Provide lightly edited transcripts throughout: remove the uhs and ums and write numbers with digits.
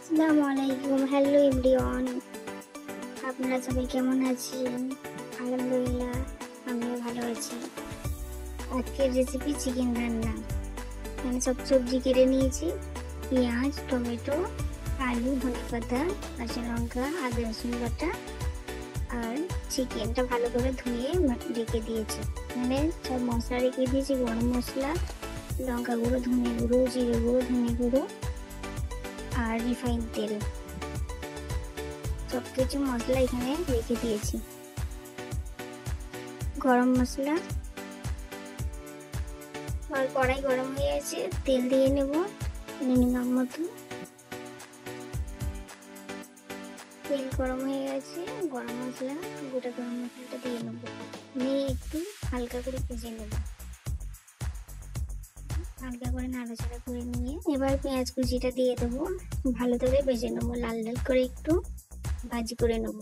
আসসালামু আলাইকুম, hello everyone. আপনারা সবাই কেমন আছেন? আলহামদুলিল্লাহ, আমিও ভালো আছি। আজকের রেসিপি চিকেন রান্না। এখানে সব সবজি কেটে নিয়েছি, পেঁয়াজ, টমেটো, আলু, ধনেপাতা, কাঁচা লঙ্কা, আদা রসুন বাটা আর চিকেনটা ভালো করে ধুয়ে রেখে দিয়েছি। এখানে সব মশলা রেখে দিয়েছি, গরম মশলা, লঙ্কা গুঁড়ো, ধনে গুঁড়ো, জিরে গুঁড়ো, ধনে গুঁড়ো আর রিফাইন তেল, সবকিছু মশলা এখানে রেখে দিয়েছি। গরম মশলা আর কড়াই গরম হয়ে গেছে, তেল দিয়ে নেব মিনিমাম মতো। তেল গরম হয়ে গেছে, গরম মশলা, গোটা গরম মশলাটা দিয়ে নেব, নিয়ে একটু হালকা করে ভেজে নেব। হালকা করে নাড়াচাড়া করে নিয়ে এবার পেঁয়াজ কুচিটা দিয়ে দেবো, ভালো করে ভেজে নেবো, লাল লাল করে একটু ভাজি করে নেব।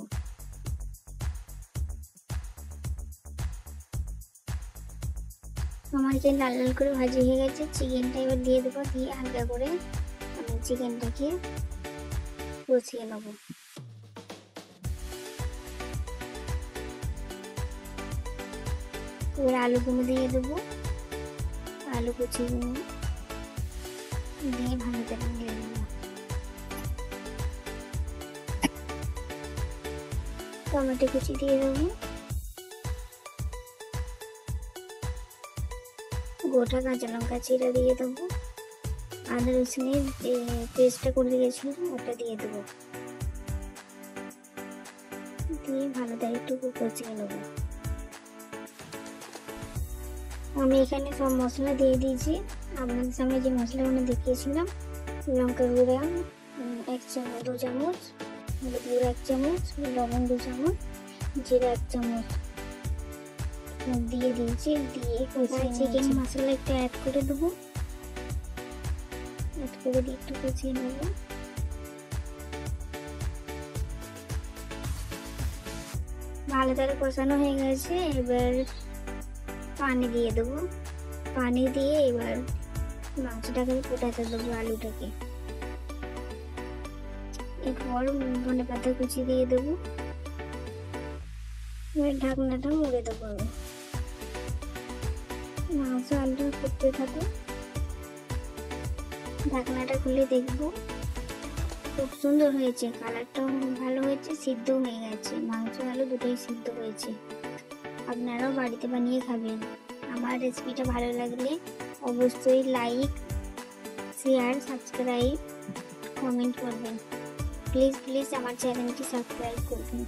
আমার যে লাল লাল করে ভাজি হয়ে গেছে, চিকেনটা এবার দিয়ে দেবো, দিয়ে হালকা করে আমি চিকেনটাকে কষিয়ে নেব। এবার আলুগুলো দিয়ে দেবো, আলু কুচিগুলো দিয়ে ভালো করে নিয়ে নেব। টমেটো কুচি দিয়ে দেবো, গোটা কাঁচা লঙ্কা চিরা দিয়ে দেবো, আদা রসুনের যে পেস্টটা করে দিয়েছিলাম ওটা দিয়ে দেবো, দিয়ে ভালো করে একটু কষিয়ে নেবো। আমি এখানে সব মশলা দিয়ে দিয়েছি, আপনাদের সামনে যে মশলাগুলো দেখিয়েছিলাম, লঙ্কা গুঁড়া 2 চামচ, হলুদ গুঁড়া 1 চামচ, লবণ 2 চামচ, জিরা 1 চামচ দিয়ে দিয়েছি, দিয়ে চিকেন মশলা একটু অ্যাড করে দেবো, অ্যাড করে দিয়ে একটু কষিয়ে নেবো। ভালো করে কষানো হয়ে গেছে, এবার পানি দিয়ে দেবো, পানি দিয়ে এবার মাংসটাকে ফোটাতে দেবো, আলুটাকে। এরপর ধনেপাতা কুচি দিয়ে দেবো, এবার ঢাকনাটা মুড়ে দেবো। মাংস আলুটা ফুটতে থাকে, ঢাকনাটা খুলে দেখবো, খুব সুন্দর হয়েছে, কালারটাও ভালো হয়েছে, সিদ্ধ হয়ে গেছে, মাংস আলু দুটোই সিদ্ধ হয়েছে। আপনারাও বাড়িতে বানিয়ে খাবেন। আমার রেসিপিটা ভালো লাগলে অবশ্যই লাইক, শেয়ার, সাবস্ক্রাইব, কমেন্ট করবেন। প্লিজ আমার চ্যানেলটি সাবস্ক্রাইব করবেন।